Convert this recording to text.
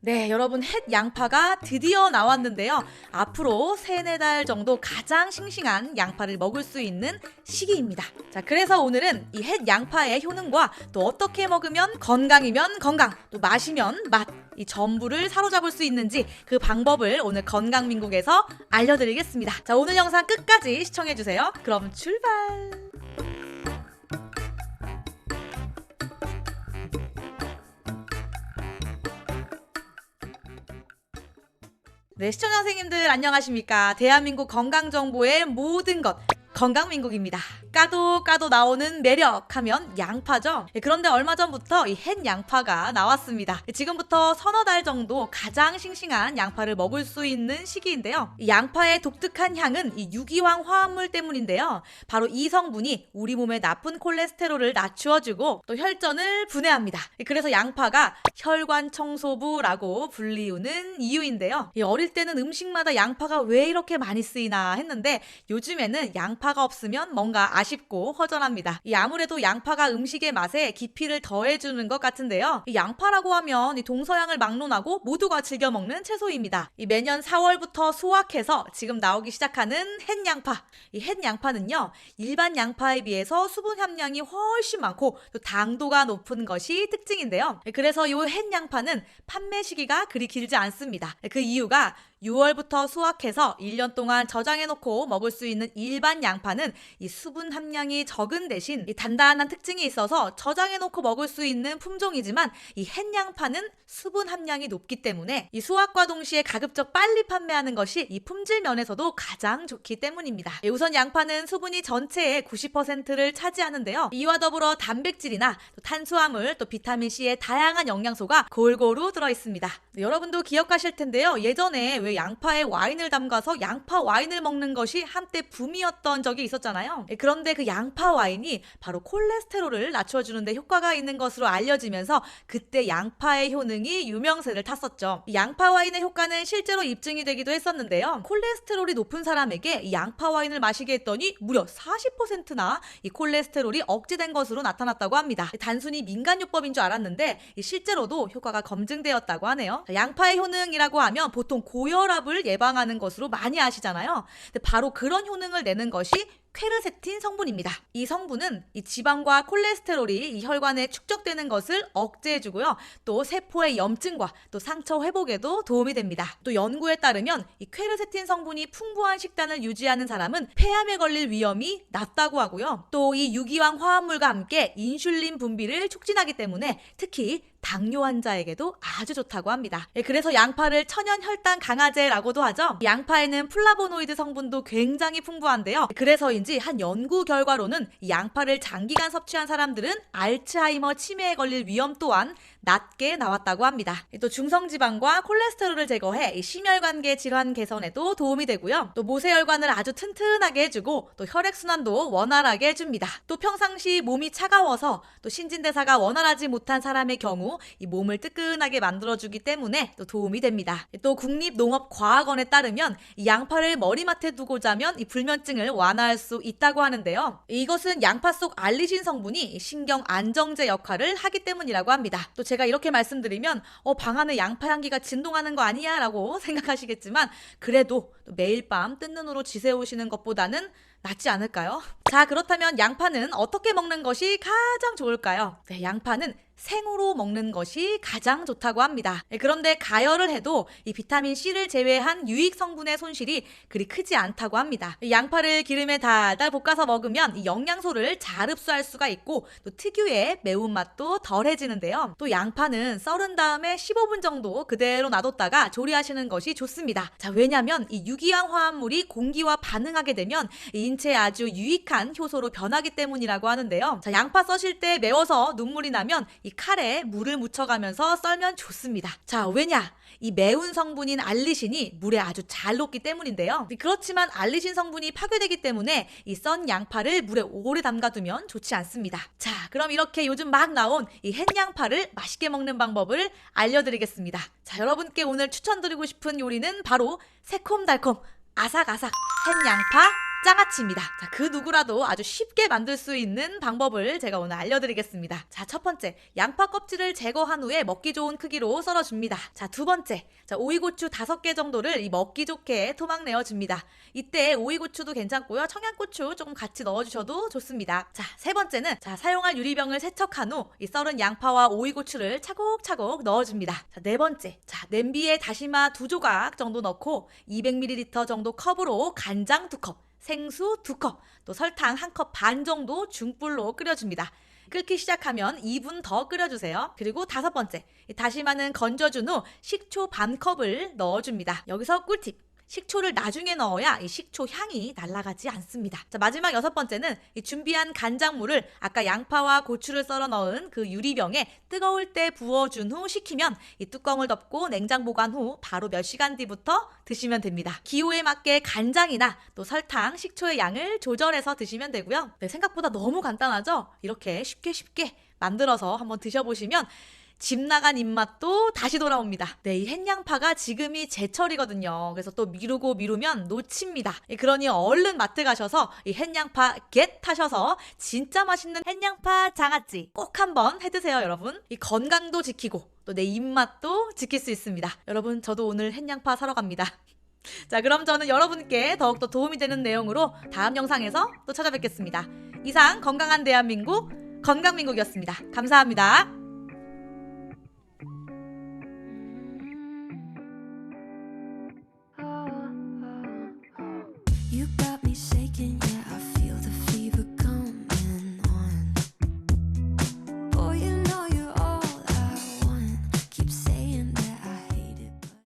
네, 여러분 햇 양파가 드디어 나왔는데요. 앞으로 3-4달 정도 가장 싱싱한 양파를 먹을 수 있는 시기입니다. 자, 그래서 오늘은 이 햇 양파의 효능과 또 어떻게 먹으면 건강이면 건강, 또 맛이면 맛, 이 전부를 사로잡을 수 있는지 그 방법을 오늘 건강민국에서 알려드리겠습니다. 자, 오늘 영상 끝까지 시청해주세요. 그럼 출발! 네, 시청자 선생님들 안녕하십니까? 대한민국 건강정보의 모든 것 건강민국입니다. 까도 나오는 매력 하면 양파죠. 그런데 얼마 전부터 이 햇 양파가 나왔습니다. 지금부터 3-4달 정도 가장 싱싱한 양파를 먹을 수 있는 시기인데요. 이 양파의 독특한 향은 이 유기황 화합물 때문인데요. 바로 이 성분이 우리 몸의 나쁜 콜레스테롤을 낮추어주고 또 혈전을 분해합니다. 그래서 양파가 혈관 청소부라고 불리우는 이유인데요. 어릴 때는 음식마다 양파가 왜 이렇게 많이 쓰이나 했는데 요즘에는 양파가 없으면 뭔가 아쉽고 허전합니다. 아무래도 양파가 음식의 맛에 깊이를 더해주는 것 같은데요. 양파라고 하면 동서양을 막론하고 모두가 즐겨 먹는 채소입니다. 매년 4월부터 수확해서 지금 나오기 시작하는 햇 양파. 이 햇 양파는요, 일반 양파에 비해서 수분 함량이 훨씬 많고 또 당도가 높은 것이 특징인데요. 그래서 이 햇 양파는 판매 시기가 그리 길지 않습니다. 그 이유가 6월부터 수확해서 1년 동안 저장해놓고 먹을 수 있는 일반 양파는 이 수분 함량이 적은 대신 이 단단한 특징이 있어서 저장해놓고 먹을 수 있는 품종이지만 이 햇 양파는 수분 함량이 높기 때문에 이 수확과 동시에 가급적 빨리 판매하는 것이 이 품질 면에서도 가장 좋기 때문입니다. 우선 양파는 수분이 전체의 90%를 차지하는데요. 이와 더불어 단백질이나 또 탄수화물 또 비타민C의 다양한 영양소가 골고루 들어있습니다. 여러분도 기억하실 텐데요. 예전에 왜 양파에 와인을 담가서 양파 와인을 먹는 것이 한때 붐이었던 적이 있었잖아요. 그런데 그 양파 와인이 바로 콜레스테롤을 낮춰주는 데 효과가 있는 것으로 알려지면서 그때 양파의 효능이 유명세를 탔었죠. 양파 와인의 효과는 실제로 입증이 되기도 했었는데요. 콜레스테롤이 높은 사람에게 이 양파 와인을 마시게 했더니 무려 40%나 이 콜레스테롤이 억제된 것으로 나타났다고 합니다. 단순히 민간요법인 줄 알았는데 실제로도 효과가 검증되었다고 하네요. 양파의 효능이라고 하면 보통 고혈압을 예방하는 것으로 많이 아시잖아요. 근데 바로 그런 효능을 내는 것이 퀘르세틴 성분입니다. 이 성분은 이 지방과 콜레스테롤이 이 혈관에 축적되는 것을 억제해주고요. 또 세포의 염증과 또 상처 회복에도 도움이 됩니다. 또 연구에 따르면 이 퀘르세틴 성분이 풍부한 식단을 유지하는 사람은 폐암에 걸릴 위험이 낮다고 하고요. 또 이 유기황 화합물과 함께 인슐린 분비를 촉진하기 때문에 특히 당뇨 환자에게도 아주 좋다고 합니다. 그래서 양파를 천연 혈당 강화제라고도 하죠. 양파에는 플라보노이드 성분도 굉장히 풍부한데요. 그래서인지 한 연구 결과로는 양파를 장기간 섭취한 사람들은 알츠하이머 치매에 걸릴 위험 또한 낮게 나왔다고 합니다. 또 중성지방과 콜레스테롤을 제거해 심혈관계 질환 개선에도 도움이 되고요. 또 모세혈관을 아주 튼튼하게 해주고 또 혈액순환도 원활하게 해줍니다. 또 평상시 몸이 차가워서 또 신진대사가 원활하지 못한 사람의 경우 이 몸을 뜨끈하게 만들어주기 때문에 또 도움이 됩니다. 또 국립농업과학원에 따르면 이 양파를 머리맡에 두고 자면 이 불면증을 완화할 수 있다고 하는데요. 이것은 양파 속 알리신 성분이 신경 안정제 역할을 하기 때문이라고 합니다. 또 제가 이렇게 말씀드리면 방 안에 양파 향기가 진동하는 거 아니야? 라고 생각하시겠지만 그래도 매일 밤 뜬 눈으로 지새우시는 것보다는 낫지 않을까요? 자, 그렇다면 양파는 어떻게 먹는 것이 가장 좋을까요? 네, 양파는 생으로 먹는 것이 가장 좋다고 합니다. 그런데 가열을 해도 이 비타민C를 제외한 유익 성분의 손실이 그리 크지 않다고 합니다. 양파를 기름에 달달 볶아서 먹으면 이 영양소를 잘 흡수할 수가 있고 또 특유의 매운맛도 덜해지는데요. 또 양파는 썰은 다음에 15분 정도 그대로 놔뒀다가 조리하시는 것이 좋습니다. 자, 왜냐면 이 유기황 화합물이 공기와 반응하게 되면 인체에 아주 유익한 효소로 변하기 때문이라고 하는데요. 자, 양파 써실 때 매워서 눈물이 나면 이 칼에 물을 묻혀가면서 썰면 좋습니다. 자, 왜냐? 이 매운 성분인 알리신이 물에 아주 잘 녹기 때문인데요. 그렇지만 알리신 성분이 파괴되기 때문에 이 썬 양파를 물에 오래 담가두면 좋지 않습니다. 자, 그럼 이렇게 요즘 막 나온 이 햇 양파를 맛있게 먹는 방법을 알려드리겠습니다. 자, 여러분께 오늘 추천드리고 싶은 요리는 바로 새콤달콤 아삭아삭 햇 양파 장아찌입니다. 자, 그 누구라도 아주 쉽게 만들 수 있는 방법을 제가 오늘 알려드리겠습니다. 자, 첫 번째, 양파 껍질을 제거한 후에 먹기 좋은 크기로 썰어줍니다. 자, 두 번째, 자, 오이고추 5개 정도를 이 먹기 좋게 토막 내어줍니다. 이때 오이고추도 괜찮고요. 청양고추 조금 같이 넣어주셔도 좋습니다. 자, 세 번째는 자, 사용할 유리병을 세척한 후 이 썰은 양파와 오이고추를 차곡차곡 넣어줍니다. 자, 네 번째, 자, 냄비에 다시마 2조각 정도 넣고 200ml 정도 컵으로 간장 2컵, 생수 2컵, 또 설탕 1컵 반 정도 중불로 끓여줍니다. 끓기 시작하면 2분 더 끓여주세요. 그리고 다섯 번째, 다시마는 건져준 후 식초 반 컵을 넣어줍니다. 여기서 꿀팁! 식초를 나중에 넣어야 이 식초 향이 날아가지 않습니다. 자, 마지막 여섯 번째는 이 준비한 간장물을 아까 양파와 고추를 썰어 넣은 그 유리병에 뜨거울 때 부어준 후 식히면 이 뚜껑을 덮고 냉장 보관 후 바로 몇 시간 뒤부터 드시면 됩니다. 기호에 맞게 간장이나 또 설탕, 식초의 양을 조절해서 드시면 되고요. 네, 생각보다 너무 간단하죠? 이렇게 쉽게 만들어서 한번 드셔보시면 집 나간 입맛도 다시 돌아옵니다. 네, 이 햇양파가 지금이 제철이거든요. 그래서 또 미루면 놓칩니다. 그러니 얼른 마트 가셔서 이 햇양파 겟 하셔서 진짜 맛있는 햇양파 장아찌 꼭 한번 해드세요, 여러분. 이 건강도 지키고 또 내 입맛도 지킬 수 있습니다. 여러분, 저도 오늘 햇양파 사러 갑니다. 자, 그럼 저는 여러분께 더욱더 도움이 되는 내용으로 다음 영상에서 또 찾아뵙겠습니다. 이상 건강한 대한민국, 건강민국이었습니다. 감사합니다.